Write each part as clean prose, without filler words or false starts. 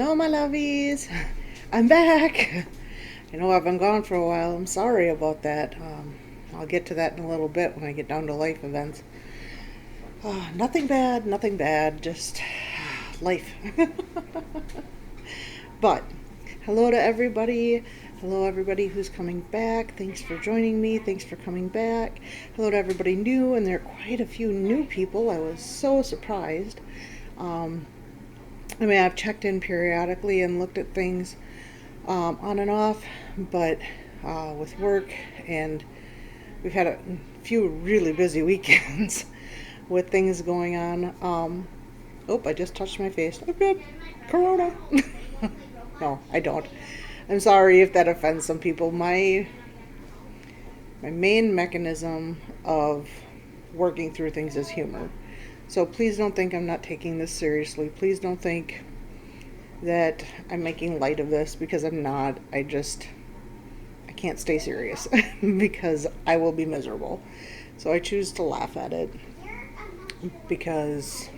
Hello, my lovies. I'm back. I know I've been gone for a while. I'm sorry about that. I'll get to that in a little bit when I get down to life events. Nothing bad, just life. But hello to everybody. Hello, everybody who's coming back. Thanks for joining me. Thanks for coming back. Hello to everybody new, and there are quite a few new people. I was so surprised. I've checked in periodically and looked at things on and off, but with work, and we've had a few really busy weekends with things going on. I just touched my face. I've got corona. No, I don't. I'm sorry if that offends some people. My main mechanism of working through things is humor. So please don't think I'm not taking this seriously. Please don't think that I'm making light of this, because I'm not. I can't stay serious because I will be miserable. So I choose to laugh at it because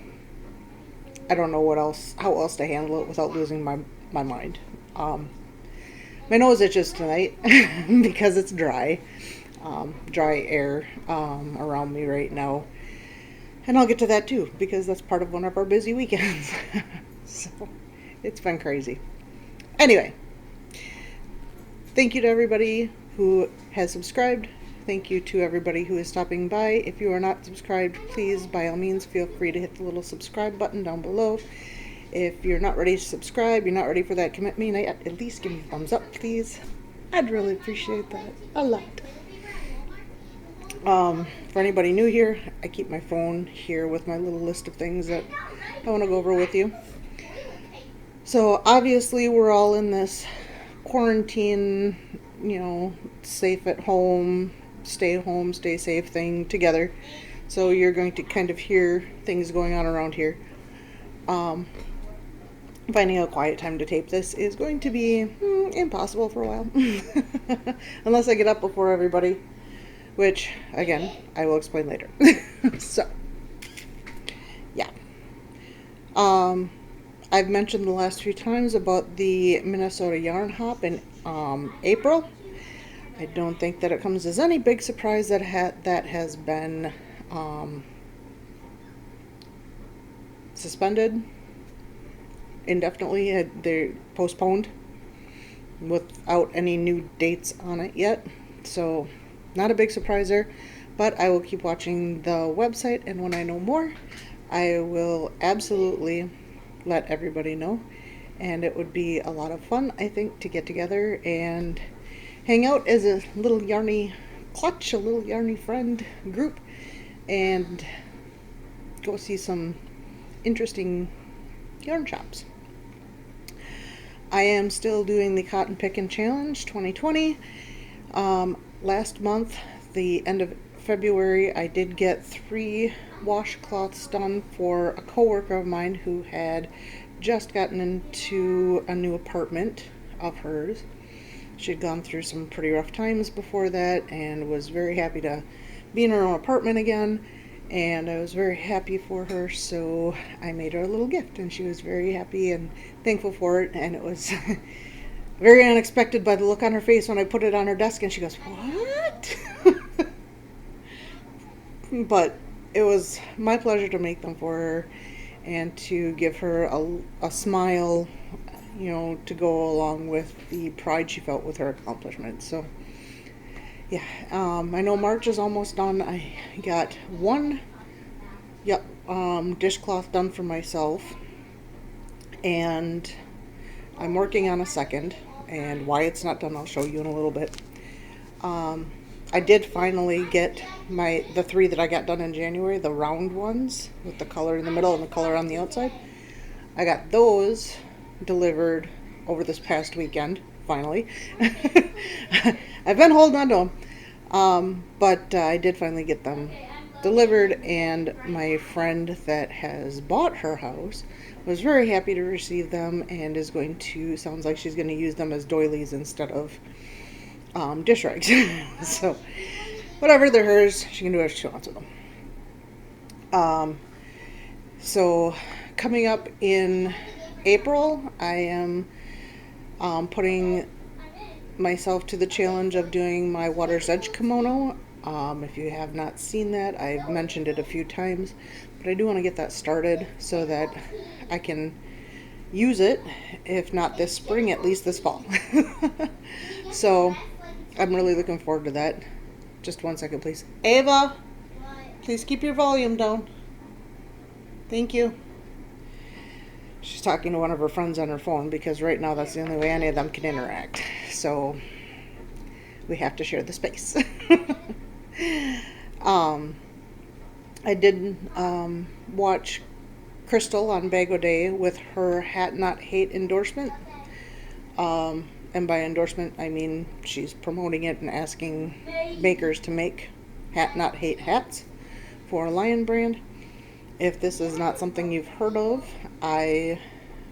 I don't know how else to handle it without losing my mind. My nose itches tonight because it's dry air around me right now. And I'll get to that too, because that's part of one of our busy weekends. So it's been crazy. Anyway, thank you to everybody who has subscribed. Thank you to everybody who is stopping by. If you are not subscribed, please, by all means, feel free to hit the little subscribe button down below. If you're not ready to subscribe, you're not ready for that commitment, at least give me a thumbs up, please. I'd really appreciate that a lot. For anybody new here, I keep my phone here with my little list of things that I want to go over with you. So obviously we're all in this quarantine, safe at home, stay safe thing together. So you're going to kind of hear things going on around here. Finding a quiet time to tape this is going to be impossible for a while. Unless I get up before everybody. Which, again, I will explain later. So, yeah. I've mentioned the last few times about the Minnesota Yarn Hop in April. I don't think that it comes as any big surprise that has been suspended indefinitely. They're postponed without any new dates on it yet. So, not a big surprise there, but I will keep watching the website, and when I know more, I will absolutely let everybody know. And it would be a lot of fun, I think, to get together and hang out as a little yarny clutch, a little yarny friend group, and go see some interesting yarn shops. I am still doing the Cotton Pickin' Challenge 2020. Last month, the end of February, I did get 3 washcloths done for a coworker of mine who had just gotten into a new apartment of hers. She'd gone through some pretty rough times before that and was very happy to be in her own apartment again. And I was very happy for her, so I made her a little gift, and she was very happy and thankful for it. And it was very unexpected by the look on her face when I put it on her desk, and she goes, "What?" But it was my pleasure to make them for her and to give her a smile, to go along with the pride she felt with her accomplishment. So, yeah, I know March is almost done. I got one dishcloth done for myself, and I'm working on a second, and why it's not done I'll show you in a little bit. I did finally get the 3 that I got done in January, the round ones with the color in the middle and the color on the outside. I got those delivered over this past weekend, finally. I've been holding on to them, but I did finally get them delivered, and my friend that has bought her house was very happy to receive them and sounds like she's going to use them as doilies instead of dish rags. So, whatever, they're hers. She can do whatever she wants with them. So, coming up in April, I am putting myself to the challenge of doing my Water's Edge kimono. If you have not seen that, I've mentioned it a few times, but I do want to get that started so that I can use it, if not this spring, at least this fall. So I'm really looking forward to that. Just 1 second, please. Ava, please keep your volume down. Thank you. She's talking to one of her friends on her phone because right now that's the only way any of them can interact. So we have to share the space. I did watch Crystal on Bago Day with her Hat Not Hate endorsement. And by endorsement, I mean she's promoting it and asking makers to make Hat Not Hate hats for Lion brand. If this is not something you've heard of, I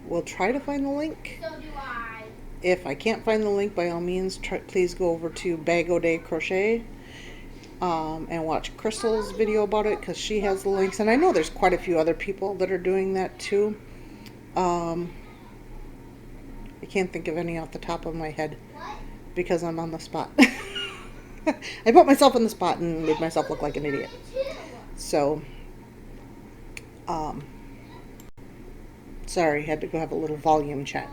will try to find the link. So do I. If I can't find the link, by all means, please go over to Bago Day Crochet and watch Crystal's video about it, because she has the links. And I know there's quite a few other people that are doing that too. I can't think of any off the top of my head because I'm on the spot. I put myself in the spot and made myself look like an idiot. So, sorry, had to go have a little volume chat.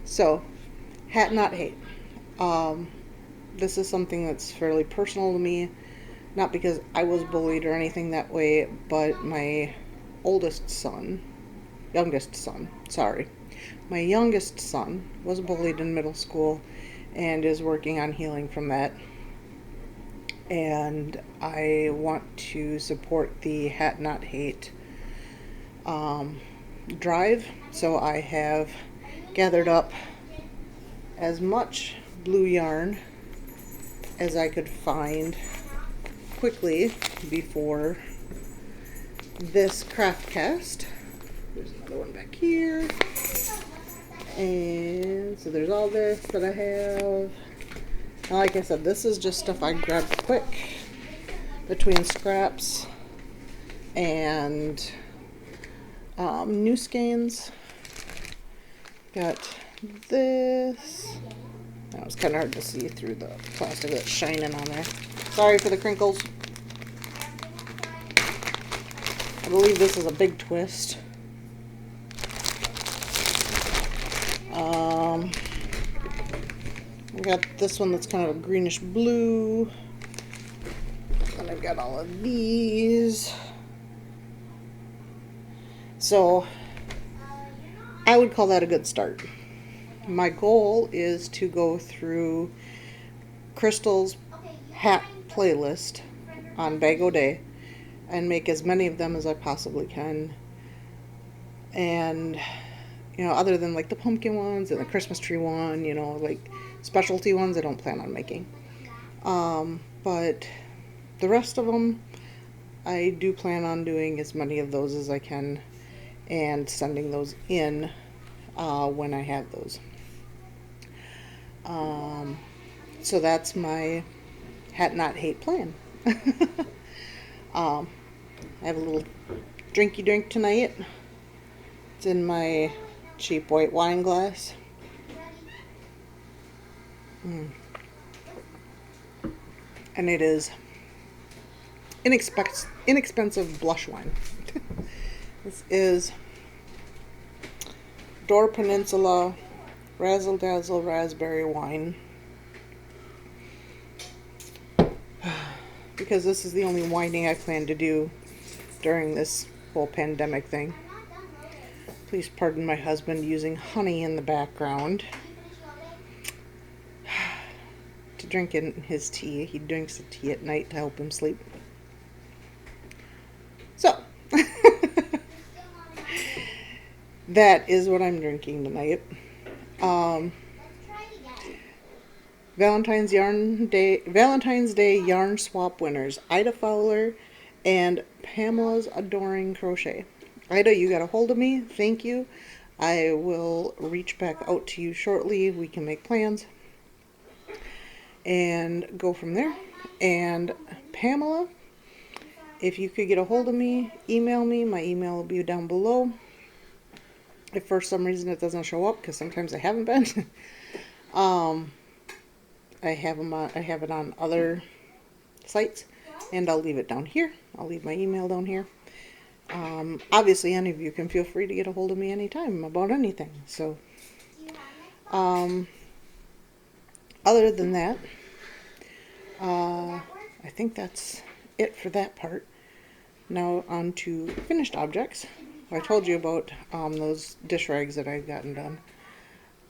So, Hat Not Hate. This is something that's fairly personal to me. Not because I was bullied or anything that way, but my youngest son, my youngest son was bullied in middle school and is working on healing from that. And I want to support the Hat Not Hate drive. So I have gathered up as much blue yarn as I could find quickly before this Craftcast. There's another one back here. And so there's all this that I have. Now, like I said, this is just stuff I grabbed quick between scraps and new skeins. Got this. That was kind of hard to see through the plastic that's shining on there. Sorry for the crinkles. I believe this is a big twist. I got this one that's kind of a greenish blue. And I've got all of these. So I would call that a good start. My goal is to go through Crystal's hat playlist on Bago Day and make as many of them as I possibly can. And, you know, other than like the pumpkin ones and the Christmas tree one, you know, like specialty ones I don't plan on making. But the rest of them, I do plan on doing as many of those as I can and sending those in when I have those. So that's my Hat Not Hate plan. I have a little drinky drink tonight. It's in my cheap white wine glass. And it is inexpensive blush wine. This is Door Peninsula Razzle Dazzle Raspberry Wine. Because this is the only whining I plan to do during this whole pandemic thing. Please pardon my husband using honey in the background to drink in his tea. He drinks the tea at night to help him sleep. So, that is what I'm drinking tonight. Valentine's Day yarn swap winners, Ida Fowler and Pamela's Adoring Crochet. Ida, you got a hold of me. Thank you. I will reach back out to you shortly. We can make plans and go from there. And Pamela, if you could get a hold of me, email me. My email will be down below. If for some reason it doesn't show up, because sometimes I haven't been, I have it on other sites, and I'll leave it down here. I'll leave my email down here. Obviously, any of you can feel free to get a hold of me anytime about anything. So, other than that, I think that's it for that part. Now on to finished objects. I told you about those dish rags that I've gotten done.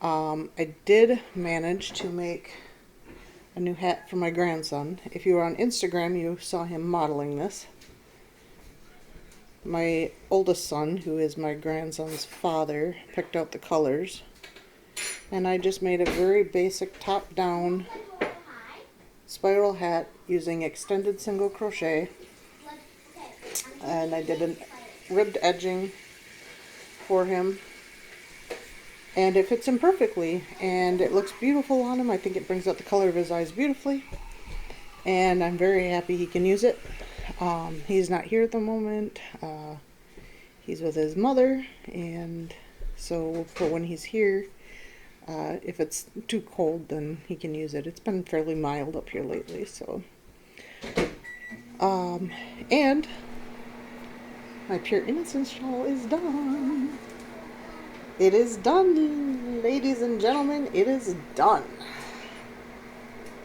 I did manage to make a new hat for my grandson. If you were on Instagram, you saw him modeling this. My oldest son, who is my grandson's father, picked out the colors. And I just made a very basic top-down spiral hat using extended single crochet. And I did a ribbed edging for him. And it fits him perfectly, and it looks beautiful on him. I think it brings out the color of his eyes beautifully, and I'm very happy he can use it. He's not here at the moment. He's with his mother, and so for when he's here, if it's too cold, then he can use it. It's been fairly mild up here lately, so. And my Pure Innocence shawl is done. It is done, ladies and gentlemen. It is done.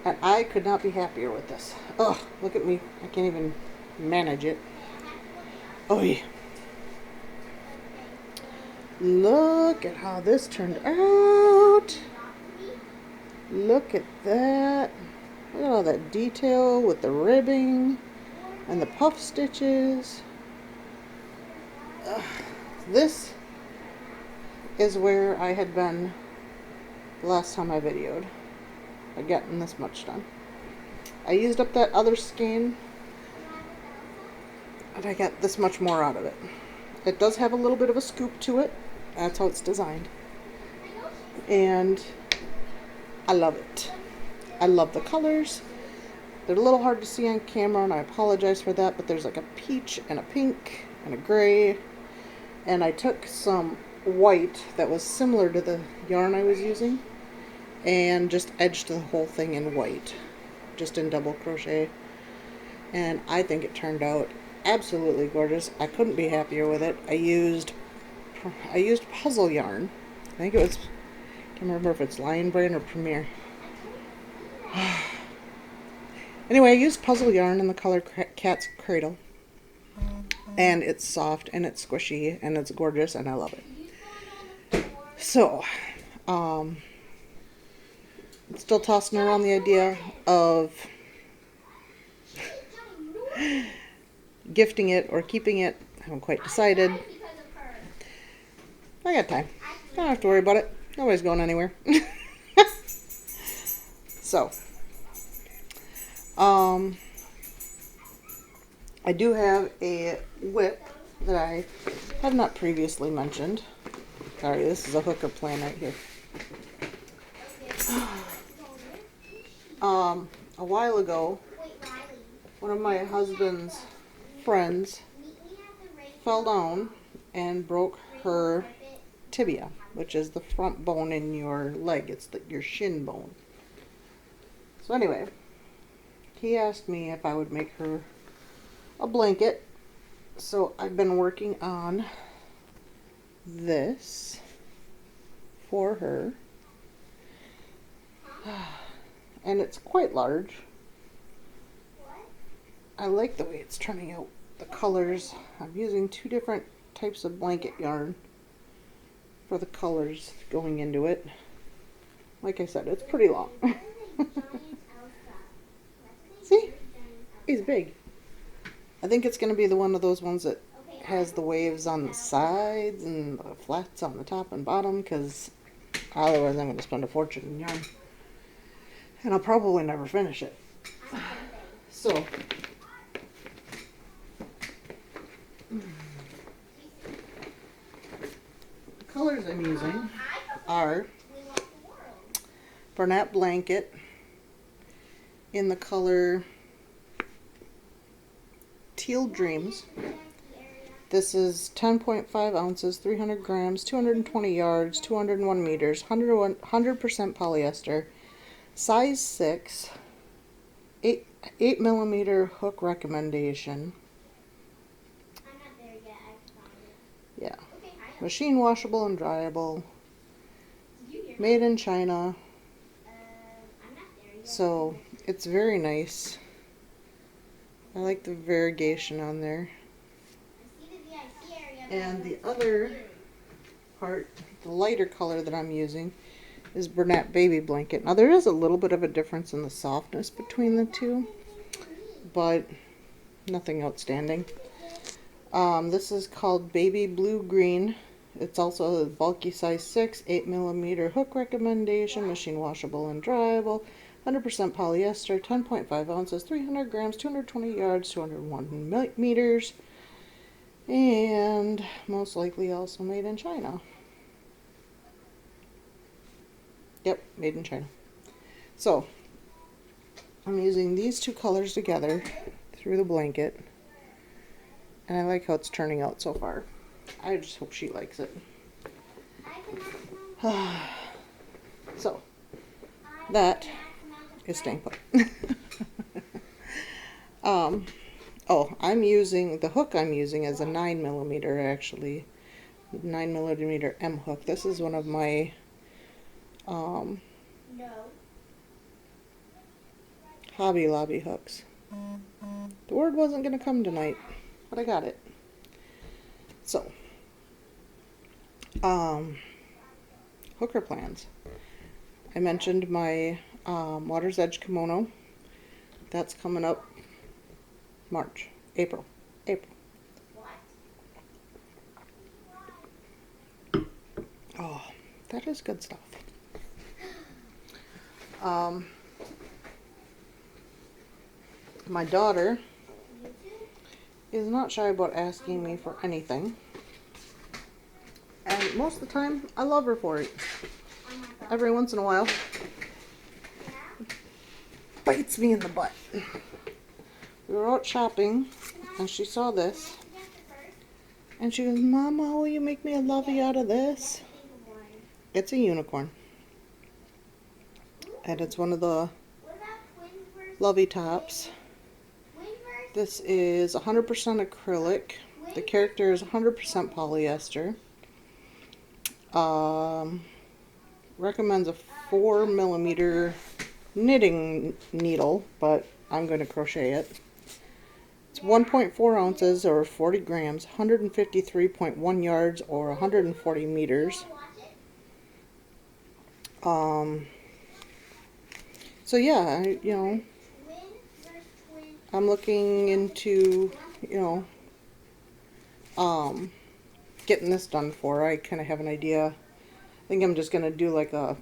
And I could not be happier with this. Oh, look at me. I can't even manage it. Oh, yeah. Look at how this turned out. Look at that. Look at all that detail with the ribbing and the puff stitches. This is where I had been the last time I videoed. I'd gotten this much done. I used up that other skein, and I got this much more out of it. It does have a little bit of a scoop to it. That's how it's designed. And I love it. I love the colors. They're a little hard to see on camera, and I apologize for that, but there's like a peach and a pink and a gray. And I took some white that was similar to the yarn I was using and just edged the whole thing in white, just in double crochet, and I think it turned out absolutely gorgeous. I couldn't be happier with it. I used puzzle yarn. I think it was, I can't remember if it's Lion Brand or Premier. Anyway, I used puzzle yarn in the color Cat's Cradle, and it's soft and it's squishy and it's gorgeous and I love it. So, still tossing around the idea of gifting it or keeping it. I haven't quite decided. I got time. I don't have to worry about it. Nobody's going anywhere. So, I do have a whip that I have not previously mentioned. Sorry, this is a hooker plan right here. A while ago, one of my husband's friends fell down and broke her tibia, which is the front bone in your leg. It's your shin bone. So anyway, he asked me if I would make her a blanket. So I've been working on this for her. And it's quite large. I like the way it's turning out. The colors. I'm using 2 different types of blanket yarn for the colors going into it. Like I said, it's pretty long. See? He's big. I think it's going to be one of those ones that has the waves on the sides and the flats on the top and bottom, because otherwise I'm going to spend a fortune in yarn. And I'll probably never finish it. So, the colors I'm using are Bernat Blanket in the color Teal Dreams. This is 10.5 ounces, 300 grams, 220 yards, 201 meters, 100% polyester, size 6, 8 millimeter hook recommendation. I'm not there yet. I can find it. Yeah. Okay, Machine washable and dryable. Did you hear Made that? in China. I'm not there yet. So it's very nice. I like the variegation on there. I see the VIC area. And the other part, the lighter color that I'm using, is Bernat Baby Blanket. Now there is a little bit of a difference in the softness between the two, but nothing outstanding. This is called Baby Blue Green. It's also a bulky size 6, 8 millimeter hook recommendation, machine washable and dryable, 100% polyester, 10.5 ounces, 300 grams, 220 yards, 201 meters, and most likely also made in China. Yep, made in China. So, I'm using these two colors together through the blanket, and I like how it's turning out so far. I just hope she likes it. So, that is staying put. I'm using, the hook I'm using is a 9 millimeter actually. 9 millimeter M hook. This is one of my No. Hobby Lobby hooks. The word wasn't going to come tonight, but I got it. So, hooker plans. I mentioned my Water's Edge kimono. That's coming up April. What? Oh, that is good stuff. My daughter is not shy about asking me for anything. And most of the time, I love her for it. Every once in a while, bites me in the butt. We were out shopping, and she saw this. And she goes, Mama, will you make me a lovey out of this? It's a unicorn. And it's one of the lovey tops. This is 100% acrylic. The character is 100% polyester. Recommends a 4 millimeter knitting needle, but I'm going to crochet it. It's 1.4 ounces or 40 grams, 153.1 yards or 140 meters. So yeah, I'm looking into, getting this done for her. I kind of have an idea. I think I'm just going to do like a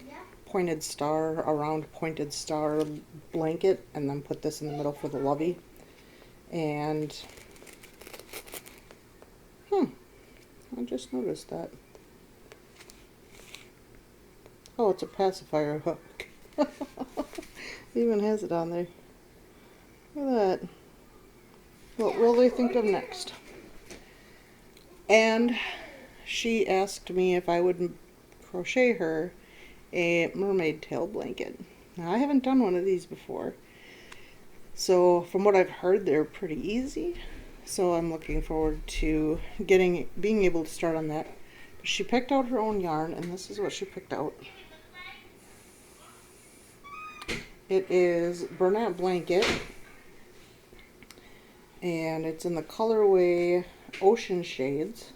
pointed star, a round pointed star blanket, and then put this in the middle for the lovey. And, I just noticed that. Oh, it's a pacifier hook. It even has it on there. Look at that. What will they think of next? And she asked me if I would crochet her a mermaid tail blanket. Now, I haven't done one of these before. So from what I've heard, they're pretty easy. So I'm looking forward to being able to start on that. She picked out her own yarn, and this is what she picked out. It is Bernat Blanket, and it's in the colorway Ocean Shades.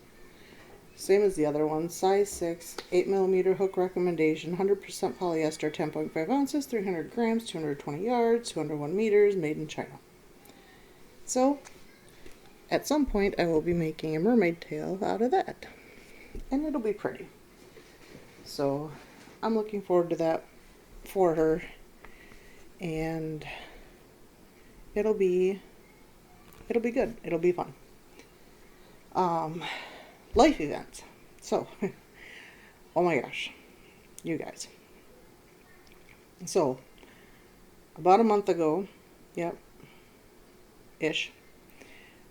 Same as the other one, size 6, 8 millimeter hook recommendation, 100% polyester, 10.5 ounces, 300 grams, 220 yards, 201 meters, made in China. So, at some point I will be making a mermaid tail out of that. And it'll be pretty. So, I'm looking forward to that for her. And it'll be good. It'll be fun. Life events. So, oh my gosh, you guys. So, about a month ago, ish,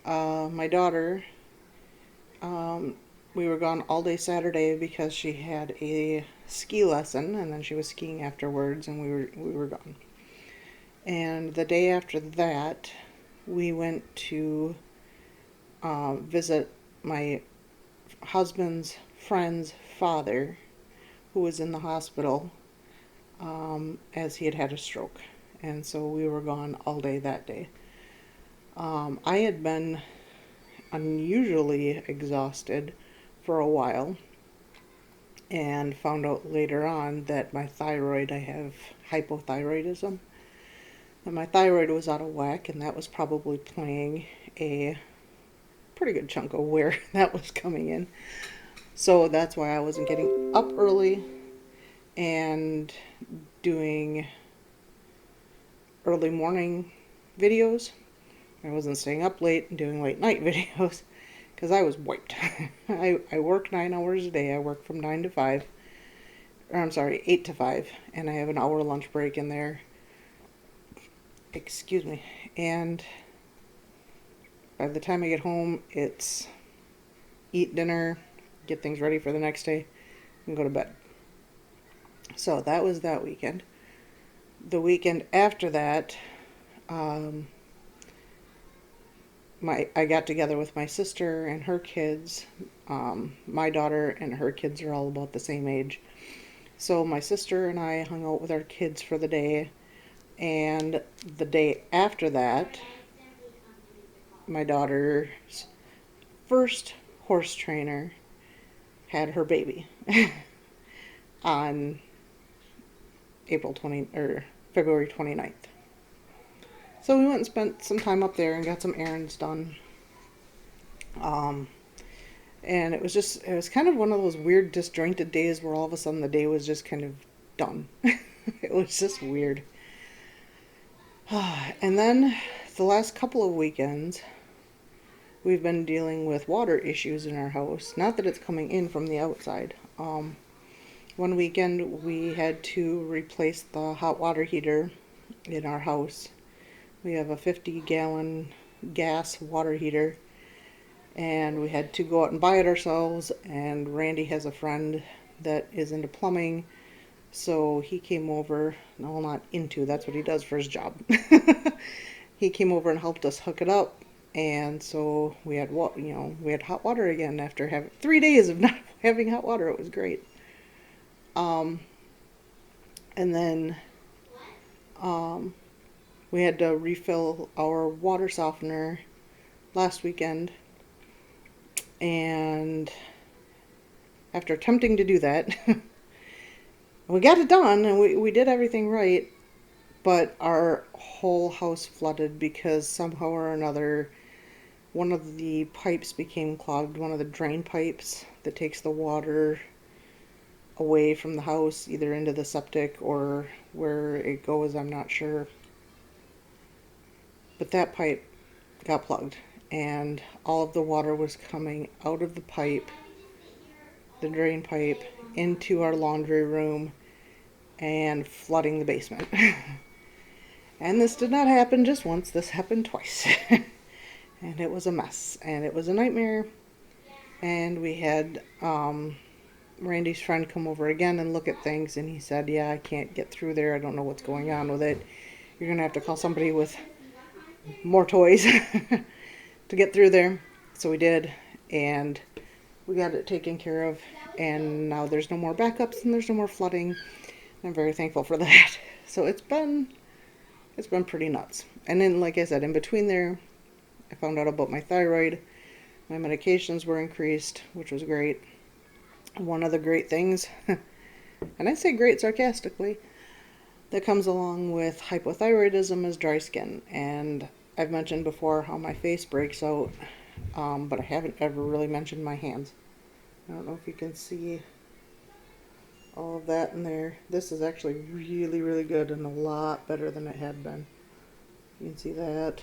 my daughter We were gone all day Saturday because she had a ski lesson, and then she was skiing afterwards, and we were gone. And the day after that, we went to visit my husband's friend's father, who was in the hospital as he had had a stroke. And so we were gone all day that day. I had been unusually exhausted for a while and found out later on that my thyroid, I have hypothyroidism, and my thyroid was out of whack, and that was probably playing a pretty good chunk of where that was coming in. So that's why I wasn't getting up early and doing early morning videos. I wasn't staying up late and doing late night videos because I was wiped. I work 9 hours a day. I work from 9 to 5. Or I'm sorry, 8 to 5. And I have an hour lunch break in there. Excuse me. And by the time I get home, it's eat dinner, get things ready for the next day, and go to bed. So that was that weekend. The weekend after that, I got together with my sister and her kids. My daughter and her kids are all about the same age. So my sister and I hung out with our kids for the day. And the day after that, my daughter's first horse trainer had her baby on February 29th. So we went and spent some time up there and got some errands done. And it was kind of one of those weird disjointed days where all of a sudden the day was just kind of done. It was just weird. And then the last couple of weekends, we've been dealing with water issues in our house. Not that it's coming in from the outside. One weekend we had to replace the hot water heater in our house. We have a 50-gallon gas water heater, and we had to go out and buy it ourselves, and Randy has a friend that is into plumbing, so he came over. No, not into, that's what he does for his job. He came over and helped us hook it up, and so we had hot water again after having 3 days of not having hot water. It was great. And then we had to refill our water softener last weekend, and after attempting to do that, we got it done, and we did everything right, but our whole house flooded because somehow or another one of the pipes became clogged, one of the drain pipes that takes the water away from the house, either into the septic or where it goes, I'm not sure. But that pipe got plugged, and all of the water was coming out of the pipe, the drain pipe, into our laundry room and flooding the basement. And this did not happen just once, this happened twice. And it was a mess, and it was a nightmare. And we had Randy's friend come over again and look at things, and he said, yeah, I can't get through there. I don't know what's going on with it. You're going to have to call somebody with more toys to get through there. So we did, and we got it taken care of, and now there's no more backups and there's no more flooding. I'm very thankful for that. So it's been pretty nuts. And then, like I said, in between there, I found out about my thyroid. My medications were increased, which was great. One of the great things, and I say great sarcastically, that comes along with hypothyroidism is dry skin. And I've mentioned before how my face breaks out, but I haven't ever really mentioned my hands. I don't know if you can see all of that in there. This is actually really, really good and a lot better than it had been. You can see that.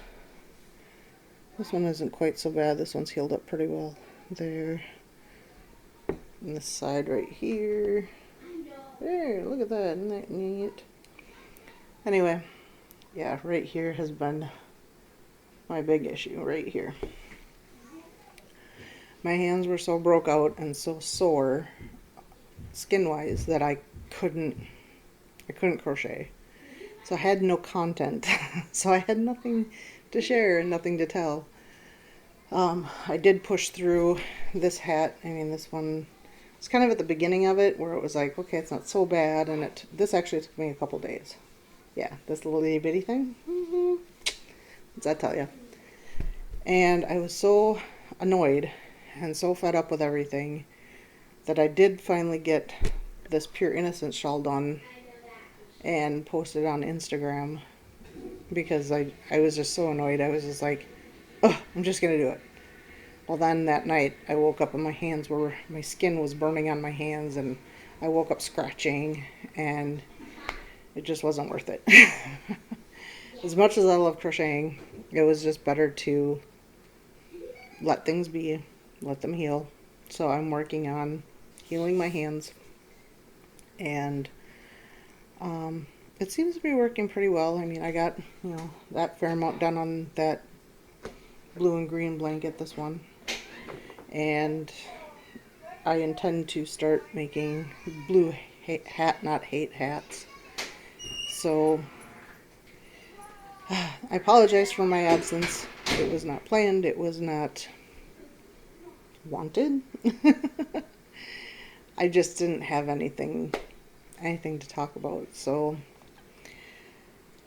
This one isn't quite so bad. This one's healed up pretty well. There. And this side right here. There, look at that. Isn't that neat? Anyway, yeah, right here has been my big issue, right here. My hands were so broke out and so sore skin-wise that I couldn't crochet. So I had no content. So I had nothing to share and nothing to tell. I did push through this hat. I mean, this one, it's kind of at the beginning of it where it was like, okay, it's not so bad. And this actually took me a couple days. Yeah, this little itty bitty thing. What's that tell you? And I was so annoyed and so fed up with everything that I did finally get this Pure Innocence shawl done and posted on Instagram because I was just so annoyed. I was just like, oh, I'm just going to do it. Well, then that night I woke up and my skin was burning on my hands, and I woke up scratching, and it just wasn't worth it. As much as I love crocheting, it was just better to let things be, let them heal. So I'm working on healing my hands, and it seems to be working pretty well. I mean, I got, that fair amount done on that blue and green blanket, this one. And I intend to start making blue hat, not hate hats. So I apologize for my absence. It was not planned. It was not wanted. I just didn't have anything to talk about. So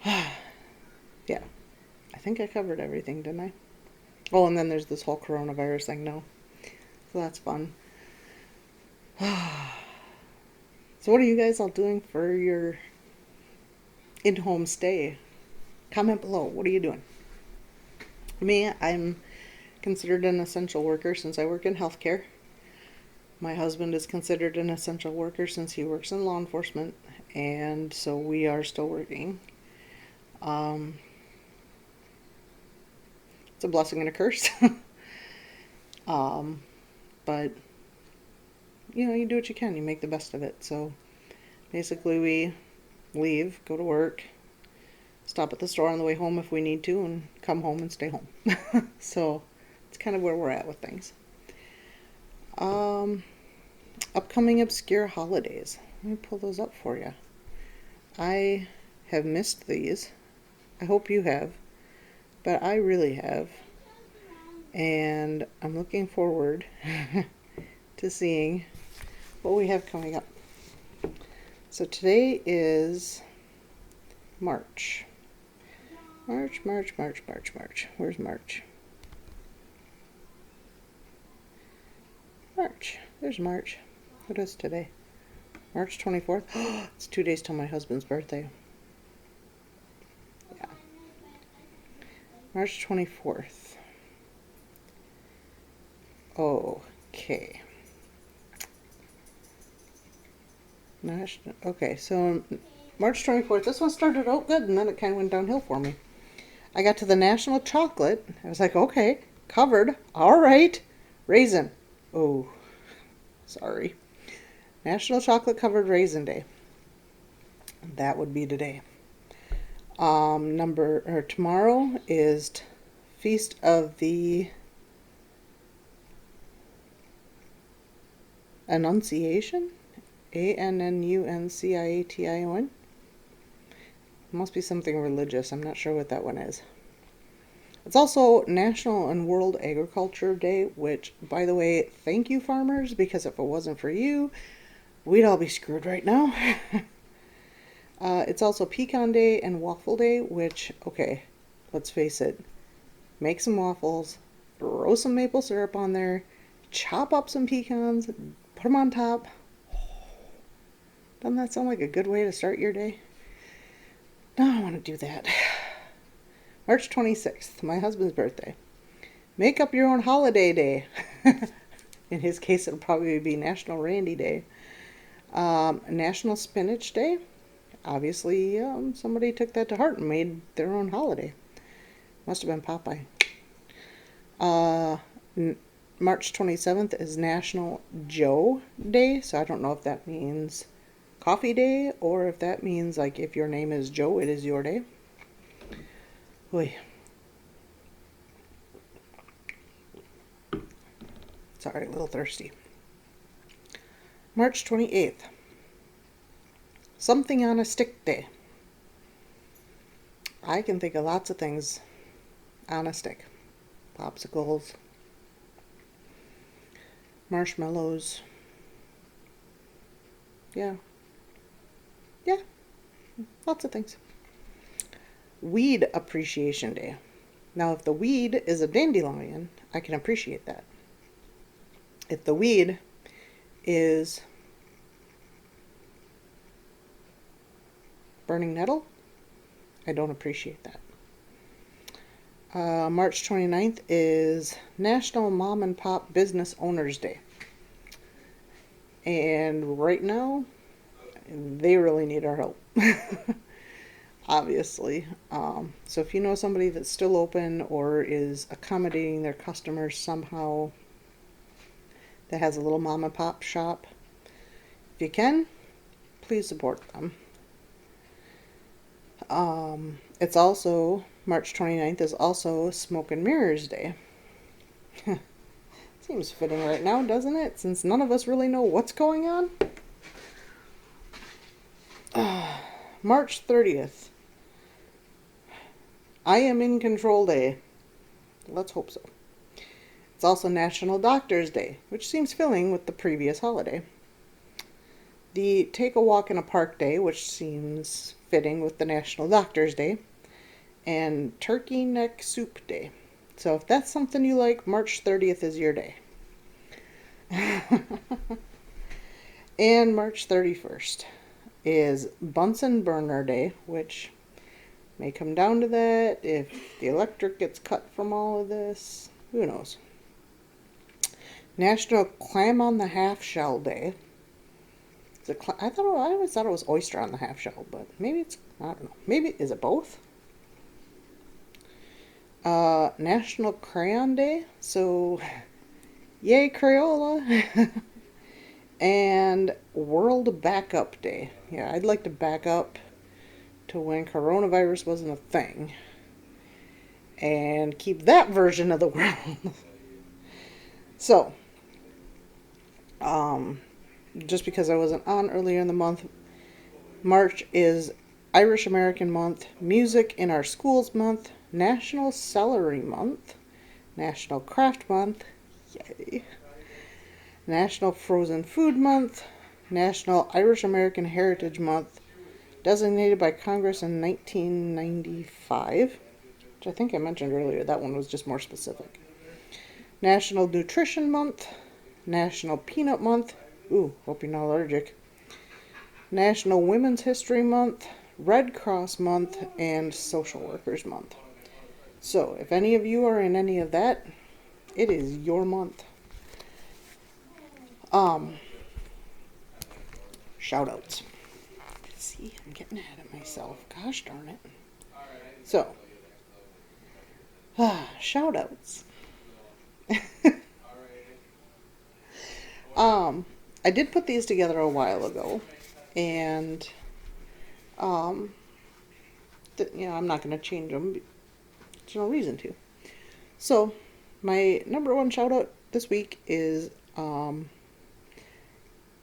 yeah, I think I covered everything, didn't I? Oh, and then there's this whole coronavirus thing now. So that's fun. So what are you guys all doing for your in-home stay? Comment below. What are you doing? Me, I'm considered an essential worker since I work in healthcare. My husband is considered an essential worker since he works in law enforcement, and so we are still working. It's a blessing and a curse. But you do what you can. You make the best of it. So basically we leave, go to work, stop at the store on the way home if we need to, and come home and stay home. So it's kind of where we're at with things. Upcoming obscure holidays. Let me pull those up for you. I have missed these. I hope you have. But I really have. And I'm looking forward to seeing what we have coming up. So today is March. March. Where's March? March. There's March. What is today? March 24th. It's 2 days till my husband's birthday. Yeah. March 24th. Okay. Okay, so March 24th. This one started out good, and then it kind of went downhill for me. I got to the National Chocolate. I was like, okay, covered. All right. Raisin. Oh, sorry. National Chocolate Covered Raisin Day. That would be today. Tomorrow is Feast of the Annunciation. Annunciation. Must be something religious. I'm not sure what that one is. It's also National and World Agriculture Day, which, by the way, thank you, farmers, because if it wasn't for you, we'd all be screwed right now. It's also Pecan Day and Waffle Day, which, okay, let's face it. Make some waffles, throw some maple syrup on there, chop up some pecans, put them on top. Doesn't that sound like a good way to start your day? No, I don't want to do that. March 26th, my husband's birthday. Make up your own holiday day. In his case, it'll probably be National Randy Day. National Spinach Day. Obviously, somebody took that to heart and made their own holiday. Must have been Popeye. March 27th is National Joe Day, so I don't know if that means coffee day or if that means, like, if your name is Joe, it is your day. Oy. Sorry, a little thirsty. March 28th. Something on a Stick Day. I can think of lots of things on a stick. Popsicles, marshmallows. Yeah. Yeah. Lots of things. Weed Appreciation Day. Now, if the weed is a dandelion, I can appreciate that. If the weed is burning nettle, I don't appreciate that. March 29th is National Mom and Pop Business Owners Day. And right now, they really need our help. Obviously. So if you know somebody that's still open or is accommodating their customers somehow, that has a little mom and pop shop, if you can, please support them. It's also, March 29th is also Smoke and Mirrors Day. Seems fitting right now, doesn't it? Since none of us really know what's going on. March 30th. I Am in Control Day. Let's hope so. It's also National Doctors Day, which seems fitting with the previous holiday. The Take a Walk in a Park Day, which seems fitting with the National Doctors Day. And Turkey Neck Soup Day. So if that's something you like, March 30th is your day. And March 31st is Bunsen Burner Day, which may come down to that if the electric gets cut from all of this. Who knows? National Clam on the Half Shell Day. I always thought it was oyster on the half shell, but maybe it's, I don't know. Maybe, is it both? National Crayon Day. So, yay Crayola. And World Backup Day. Yeah, I'd like to back up to when coronavirus wasn't a thing. And keep that version of the world. So, just because I wasn't on earlier in the month, March is Irish American Month, Music in Our Schools Month, National Celery Month, National Craft Month, yay, National Frozen Food Month, National Irish American Heritage Month, designated by Congress in 1995, which I think I mentioned earlier. That one was just more specific. National Nutrition Month, National Peanut Month, ooh, hope you're not allergic, National Women's History Month, Red Cross Month, and Social Workers Month. So, if any of you are in any of that, it is your month. Shoutouts. See, I'm getting ahead of myself. Gosh darn it. So, shoutouts. I did put these together a while ago, and I'm not going to change them. There's no reason to. So, my number one shout out this week is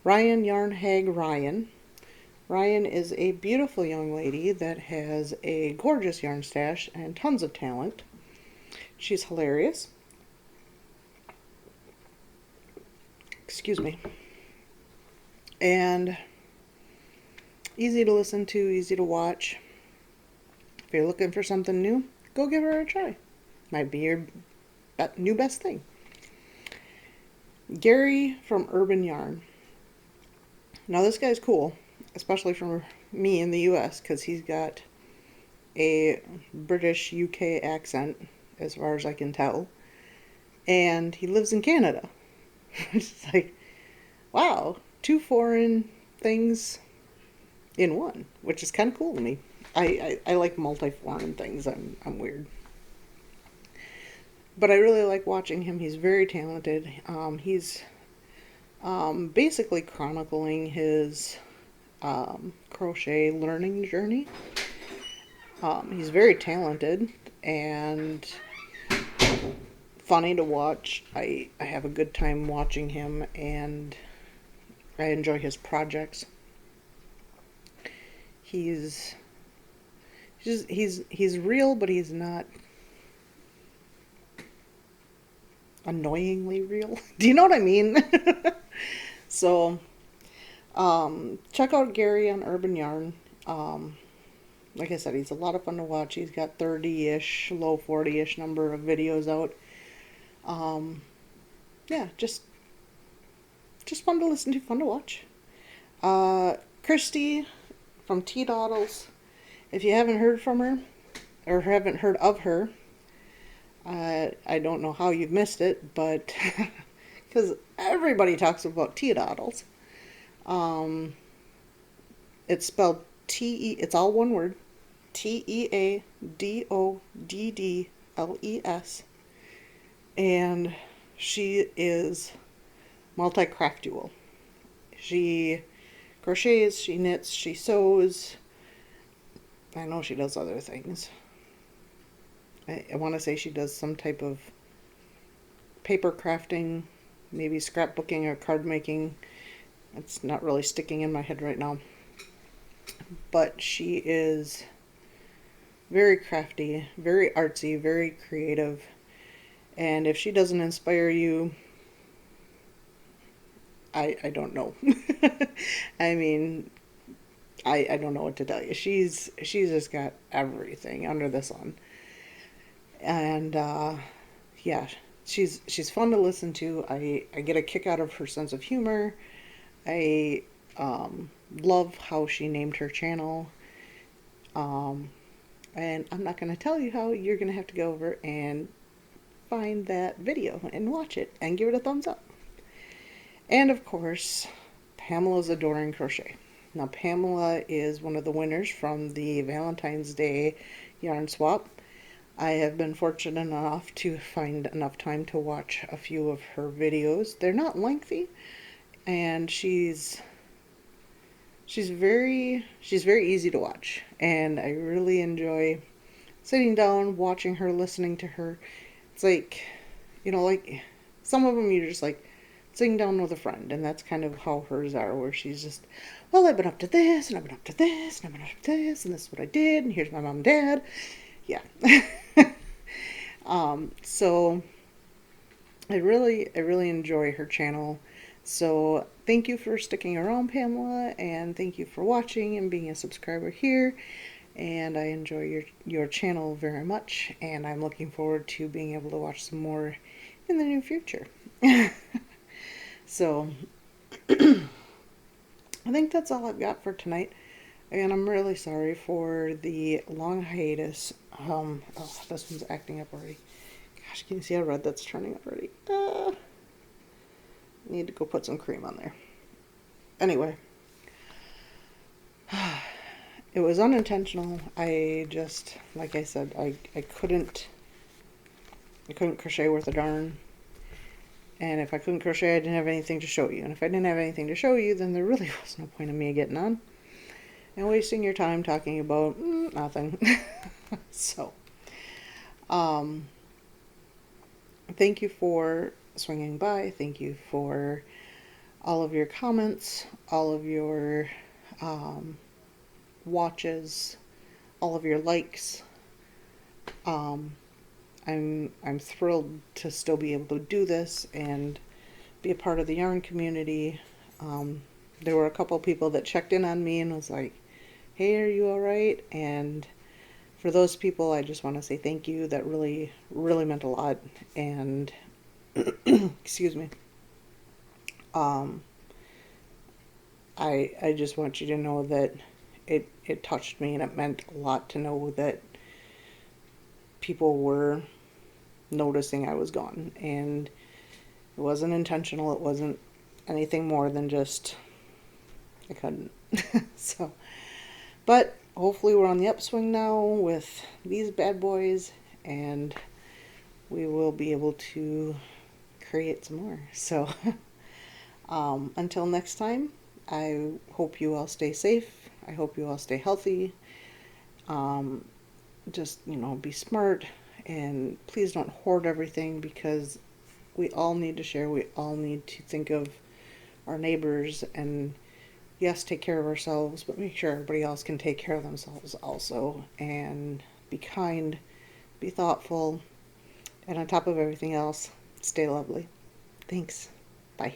Ryan Yarn Hag Ryan. Ryan is a beautiful young lady that has a gorgeous yarn stash and tons of talent. She's hilarious. Excuse me. And easy to listen to, easy to watch. If you're looking for something new, go give her a try. Might be your new best thing. Gary from Urban Yarn. Now this guy's cool, especially for me in the US, because he's got a British UK accent, as far as I can tell. And he lives in Canada. It's like, wow, 2 foreign things in one, which is kind of cool to me. I like multi-foreign things. I'm weird. But I really like watching him. He's very talented. He's basically chronicling his crochet learning journey. He's very talented and funny to watch. I have a good time watching him, and I enjoy his projects. He's he's real, but he's not annoyingly real. Do you know what I mean? So, check out Gary on Urban Yarn. Like I said, he's a lot of fun to watch. He's got 30-ish, low 40-ish number of videos out. Yeah, just fun to listen to, fun to watch. Christy from Tea Doddles. If you haven't heard from her, or haven't heard of her, I don't know how you've missed it, but because everybody talks about Tea Doddles. It's spelled it's all one word, Teadoddles, and she is multi-craftual. She crochets, she knits, she sews. I know she does other things. I want to say she does some type of paper crafting, maybe scrapbooking or card making. It's not really sticking in my head right now. But she is very crafty, very artsy, very creative. And if she doesn't inspire you, I don't know. I mean, I don't know what to tell you. She's just got everything under the sun. And yeah, she's fun to listen to. I get a kick out of her sense of humor. I love how she named her channel. And I'm not going to tell you how. You're going to have to go over and find that video and watch it and give it a thumbs up. And of course, Pamela's Adoring Crochet. Now, Pamela is one of the winners from the Valentine's Day yarn swap. I have been fortunate enough to find enough time to watch a few of her videos. They're not lengthy, and she's very easy to watch, and I really enjoy sitting down, watching her, listening to her. It's like, like some of them you're just like sitting down with a friend, and that's kind of how hers are, where she's just, well, I've been up to this, and I've been up to this, and I've been up to this, and this is what I did, and here's my mom and dad. Yeah. So I really enjoy her channel. So thank you for sticking around, Pamela, and thank you for watching and being a subscriber here. And I enjoy your channel very much, and I'm looking forward to being able to watch some more in the near future. So I think that's all I've got for tonight. And I'm really sorry for the long hiatus. Oh, this one's acting up already. Gosh, can you see how red that's turning already? Need to go put some cream on there. Anyway, it was unintentional. I just, like I said, I couldn't crochet worth a darn. And if I couldn't crochet, I didn't have anything to show you. And if I didn't have anything to show you, then there really was no point in me getting on and wasting your time talking about nothing. So, thank you for swinging by. Thank you for all of your comments, all of your watches, all of your likes. I'm thrilled to still be able to do this and be a part of the yarn community. There were a couple of people that checked in on me and was like, hey, are you all right? And for those people, I just want to say thank you. That really meant a lot. And excuse me. I just want you to know that it touched me, and it meant a lot to know that people were noticing I was gone. And it wasn't intentional. It wasn't anything more than just I couldn't. So, but hopefully we're on the upswing now with these bad boys, and we will be able to create some more. So until next time, I hope you all stay safe. I hope you all stay healthy. Just, be smart And please don't hoard everything, because we all need to share. We all need to think of our neighbors, and yes, take care of ourselves, but make sure everybody else can take care of themselves also. And be kind, be thoughtful, and on top of everything else, stay lovely. Thanks. Bye.